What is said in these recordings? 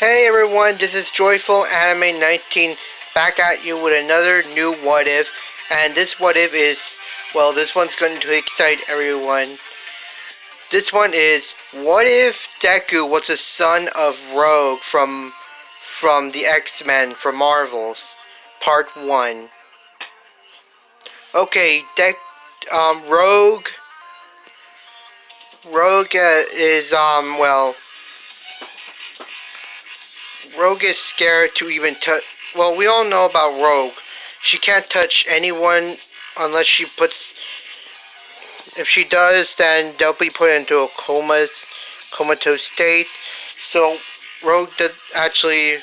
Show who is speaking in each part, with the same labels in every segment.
Speaker 1: Hey everyone, this is Joyful Anime 19 back at you with another new what if. And this what if is, well, this one's going to excite everyone. This one is, what if Deku was a son of Rogue from the X-Men from Marvel's Part 1. Okay, Rogue well, Rogue is scared to even touch. Well, we all know about Rogue. She can't touch anyone unless she puts. If she does, then they'll be put into a comatose state. So Rogue does actually.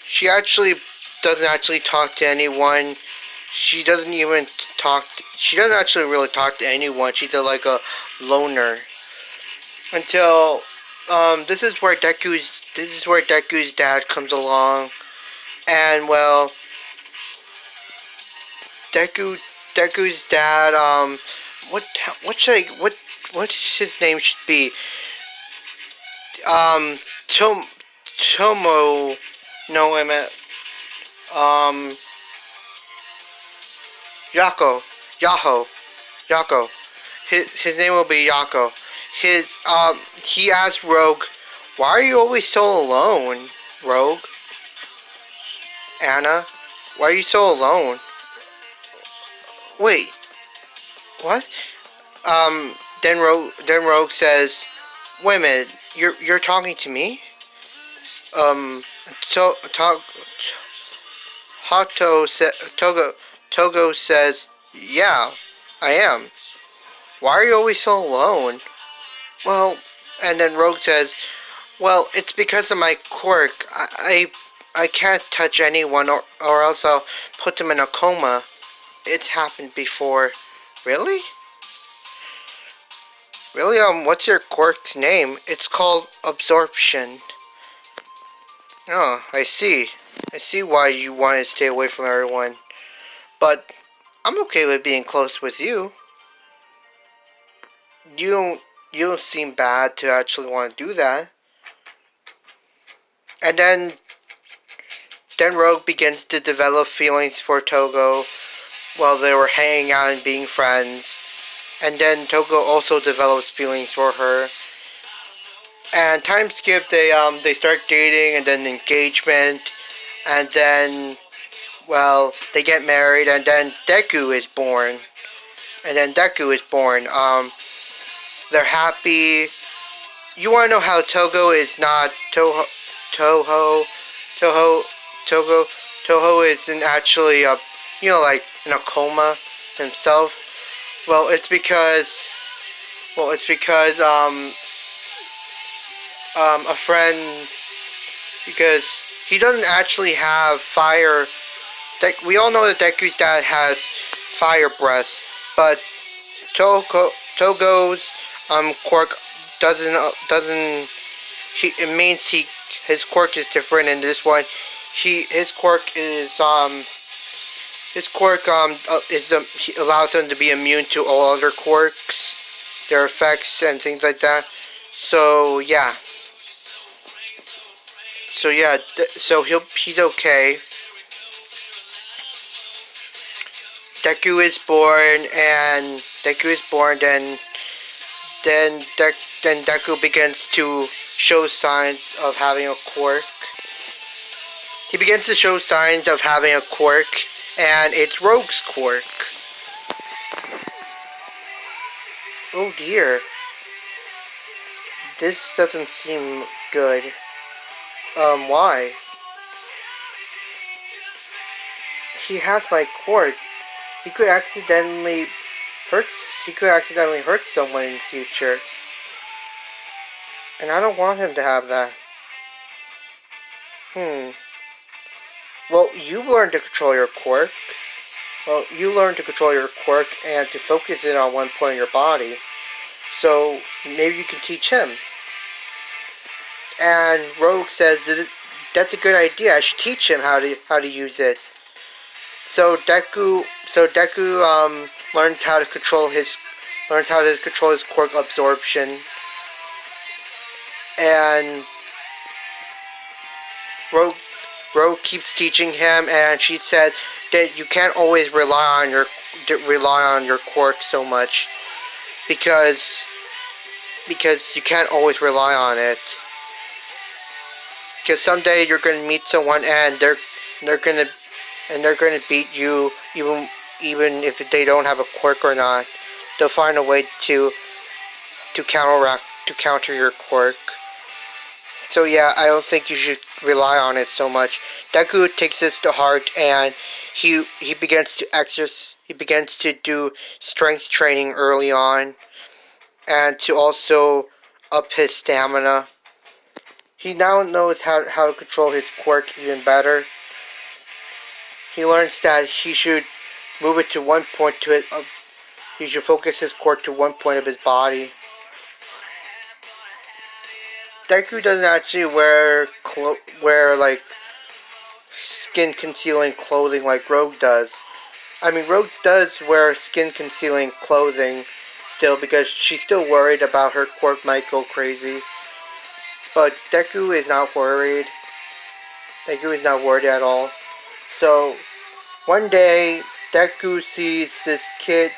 Speaker 1: She actually doesn't actually talk to anyone. She doesn't even talk. She doesn't actually really talk to anyone. She's like a loner until this is where Deku's dad comes along, and well, Deku's dad what his name should be, um Tom Tomo no I meant Yako Yaho Yako his name will be Yako. He asked Rogue, "Why are you always so alone, Rogue? Anna, why are you so alone?" Wait, what? Then Rogue says, "Wait a minute, you're talking to me?" So Togo says, "Yeah, I am. Why are you always so alone?" Well, and then Rogue says, "Well, it's because of my quirk. I can't touch anyone or else I'll put them in a coma. It's happened before." Really? Really? What's your quirk's name? It's called absorption. Oh, I see. I see why you want to stay away from everyone. But I'm okay with being close with you. You don't seem bad to actually want to do that. And then Rogue begins to develop feelings for Togo while they were hanging out and being friends. And then Togo also develops feelings for her. And time skip, they start dating and then engagement, and then well they get married, and then Deku is born. They're happy. You wanna know how Togo is not Toho Toho Togo Toho isn't actually like in a coma himself? Well, it's because a friend, because he doesn't actually have fire. We all know that Deku's dad has fire breath, but Togo's quirk doesn't. It means his quirk is different in this one. His quirk is he allows him to be immune to all other quirks, their effects and things like that. So yeah. So he's okay. Deku is born, then Deku begins to show signs of having a quirk. He begins to show signs of having a quirk, and it's Rogue's quirk. Oh dear. This doesn't seem good. Why? He has my quirk. He could accidentally hurt someone in the future. And I don't want him to have that. Well, you learn to control your quirk. Well, you learn to control your quirk and to focus it on one point in your body. So maybe you can teach him. And Rogue says that's a good idea. I should teach him how to use it. So Deku learns how to control his quirk absorption. And Rogue, Rogue keeps teaching him, and she said that you can't always rely on your quirk so much because you can't always rely on it. Because someday you're gonna meet someone and they're gonna beat you even if they don't have a quirk or not. They'll find a way to counter your quirk. So yeah, I don't think you should rely on it so much. Deku takes this to heart, and he begins to he begins to do strength training early on, and to also up his stamina. He now knows how to control his quirk even better. He learns that he should move it to one point to it. He should focus his quirk to one point of his body. Deku doesn't actually wear like skin concealing clothing like Rogue does. I mean, Rogue does wear skin concealing clothing still because she's still worried about her quirk might go crazy. But Deku is not worried. Deku is not worried at all. So one day, Deku sees this kid.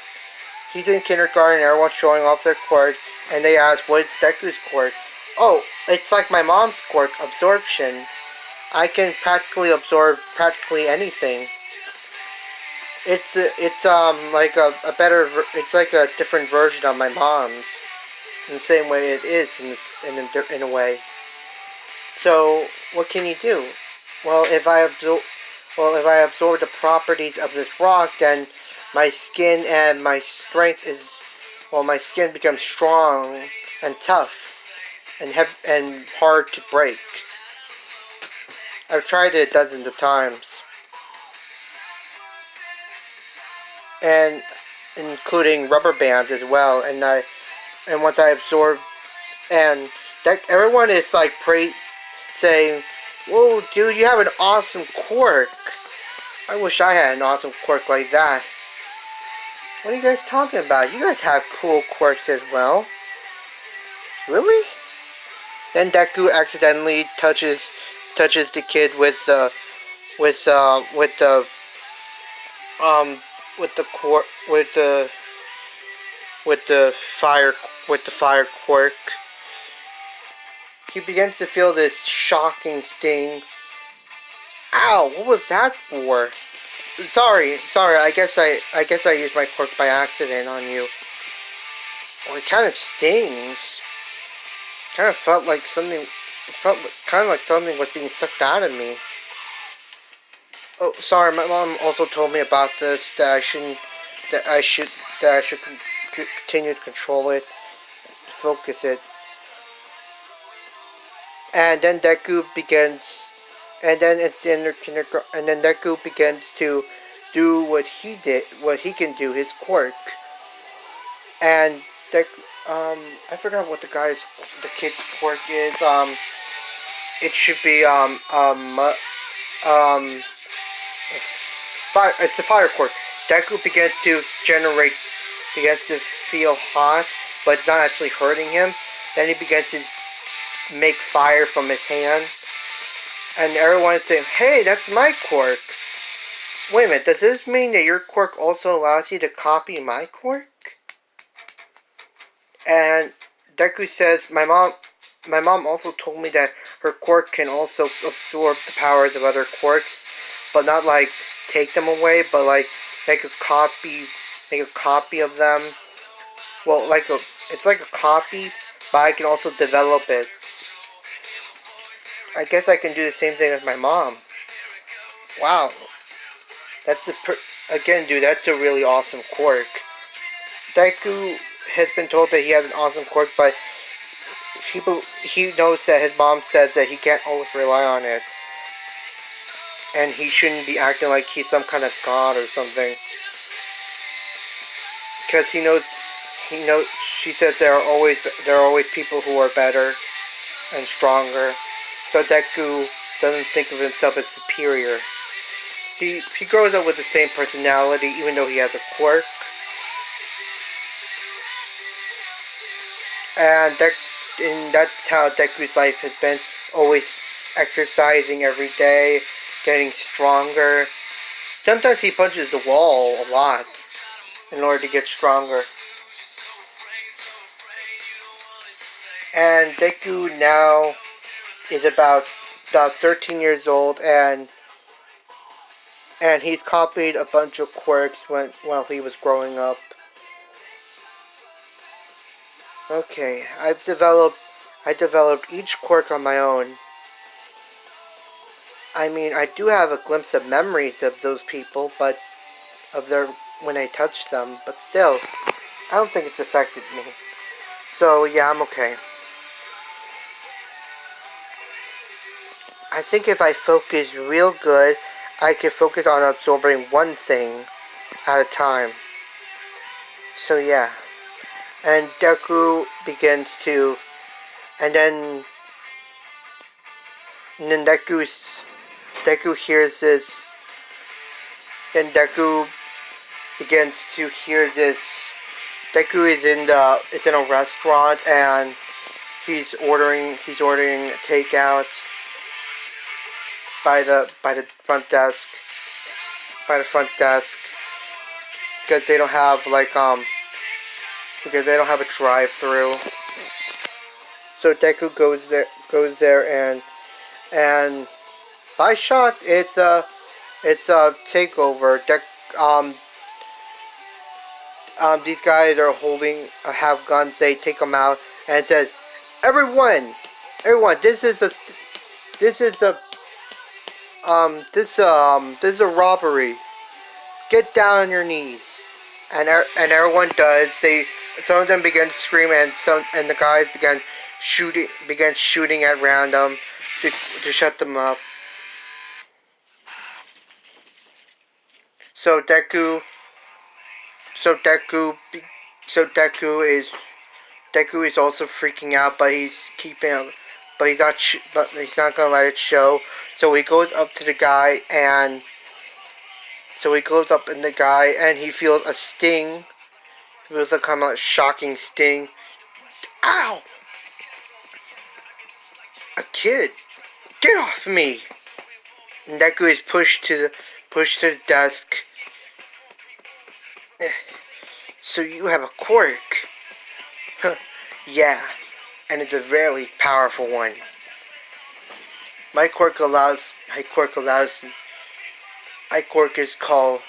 Speaker 1: He's in kindergarten, everyone's showing off their quirk, and they ask, what is Deku's quirk? Oh, it's like my mom's quirk, absorption. I can practically absorb practically anything. It's like it's like a different version of my mom's, in the same way it is in a way. So what can you do? Well, if I absorb the properties of this rock, then my skin and my strength is, well, my skin becomes strong and tough and hard to break. I've tried it dozens of times, and including rubber bands as well. And once I absorb, and that everyone is like saying, "Whoa, dude, you have an awesome quirk. I wish I had an awesome quirk like that." What are you guys talking about? You guys have cool quirks as well. Really? Then Deku accidentally touches the kid with the fire quirk. He begins to feel this shocking sting. Ow! What was that for? Sorry. I guess I used my quirk by accident on you. Well, it kind of stings. Kind of felt like something. It felt kind of like something was being sucked out of me. Oh, sorry. My mom also told me about this. That I should continue to control it, focus it. And then Deku begins. And then it's in their kindergarten. And then Deku begins to do what he can do, his quirk. And Deku, I forgot what the kid's quirk is. It should be fire. It's a fire quirk. Deku begins to feel hot, but it's not actually hurting him. Then he begins to make fire from his hand. And everyone is saying, "Hey, that's my quirk." Wait a minute, does this mean that your quirk also allows you to copy my quirk? And Deku says, my mom also told me that her quirk can also absorb the powers of other quirks, but not like take them away, but like make a copy of them. Well, it's like a copy, but I can also develop it. I guess I can do the same thing as my mom. Wow. Again, dude, that's a really awesome quirk. Deku has been told that he has an awesome quirk, but he knows that his mom says that he can't always rely on it. And he shouldn't be acting like he's some kind of god or something. Because he knows, she says there are always people who are better and stronger. So Deku doesn't think of himself as superior. He grows up with the same personality, even though he has a quirk. And that's how Deku's life has been, always exercising every day, getting stronger. Sometimes he punches the wall a lot in order to get stronger. And Deku now is about 13 years old, and he's copied a bunch of quirks while he was growing up. Okay, I developed each quirk on my own. I mean, I do have a glimpse of memories of those people, but of their when I touched them, but still, I don't think it's affected me. So yeah, I'm okay. I think if I focus real good, I can focus on absorbing one thing at a time. So yeah. And Deku begins to, and then, Deku hears this, then Deku begins to hear this. Deku is it's in a restaurant, and he's ordering takeout by the front desk, because they don't have because they don't have a drive-through. So Deku goes there, and by shot it's a takeover. These guys are have guns. They take them out, and it says, everyone, this is a this is a robbery. Get down on your knees. And everyone does. Some of them begin screaming, and the guys began shooting at random to shut them up. So Deku is also freaking out, but he's not gonna let it show. So he goes up to the guy, and he feels a sting. It was a kind of shocking sting. Ow! A kid! Get off me! And Deku is pushed to the desk. So you have a quirk? Yeah, and it's a very powerful one. My quirk is called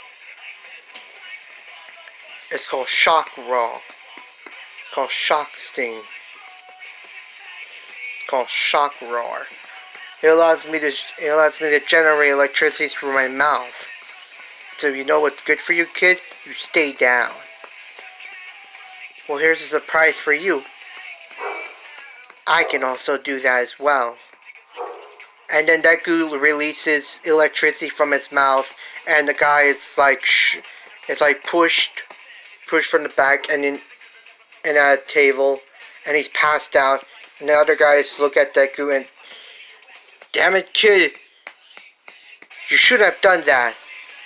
Speaker 1: shock raw. It's called shock sting. It's called shock roar. It allows me to generate electricity through my mouth. So you know what's good for you, kid? You stay down. Well, here's a surprise for you. I can also do that as well. And then Deku releases electricity from his mouth, and the guy is pushed from the back and at a table, and he's passed out. And the other guys look at Deku and, damn it, kid, you should have done that.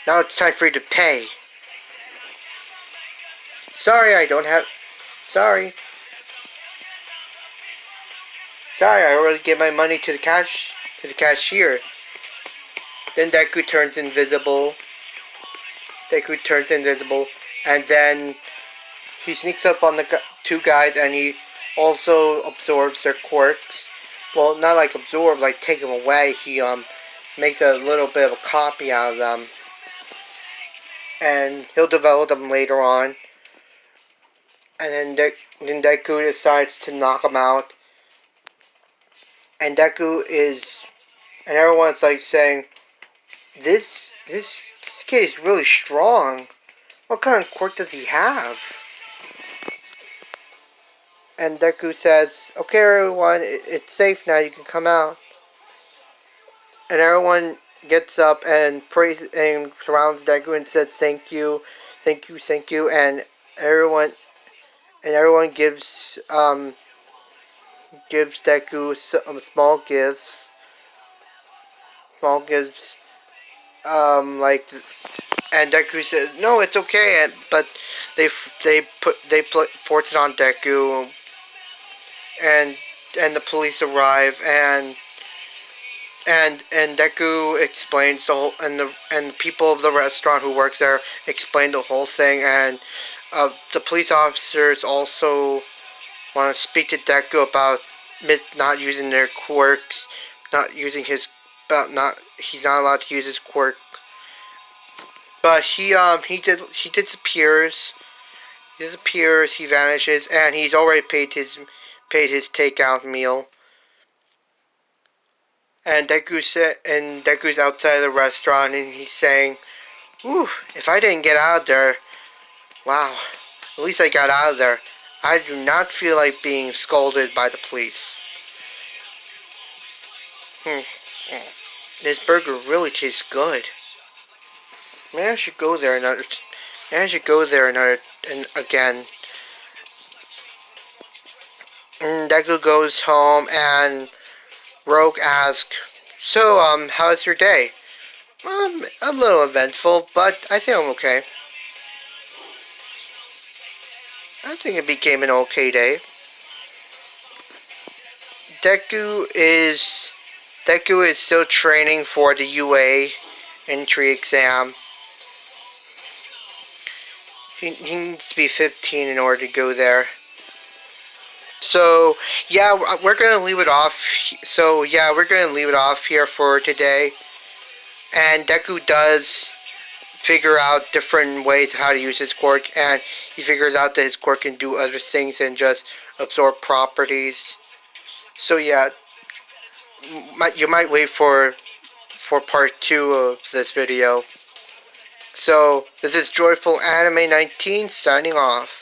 Speaker 1: Now it's time for you to pay. Sorry, I already gave my money to the cashier. Then Deku turns invisible. And then he sneaks up on the two guys, and he also absorbs their quirks. Well, not like absorb, like take them away. He makes a little bit of a copy out of them, and he'll develop them later on. And then Deku decides to knock him out. And everyone's like saying, this kid is really strong. What kind of quirk does he have? And Deku says, okay everyone, it's safe now, you can come out. And everyone gets up and praises and surrounds Deku and says thank you, and everyone gives Deku some small gifts. And Deku says no, it's okay, but they force it on Deku, and the police arrive, and And Deku explains the whole, and people of the restaurant who work there explain the whole thing, and the police officers also want to speak to Deku about not using their quirks, not using his, about not he's not allowed to use his quirk. But he disappears. He disappears. He vanishes, and he's already paid his takeout meal. And Deku's outside the restaurant, and he's saying, "Ooh, if I didn't get out of there, wow, at least I got out of there. I do not feel like being scolded by the police. Hmm. This burger really tastes good. Maybe I should go there another. Maybe I should go there again." And Deku goes home, and Rogue asks, "So, how's your day?" A little eventful, but I think I'm okay. I think it became an okay day. Deku is Deku is still training for the UA entry exam. He needs to be 15 in order to go there. So yeah, we're gonna leave it off. Here for today. And Deku does figure out different ways of how to use his quirk, and he figures out that his quirk can do other things than just absorb properties. So yeah, you might wait for part 2 of this video. So this is Joyful Anime 19 signing off.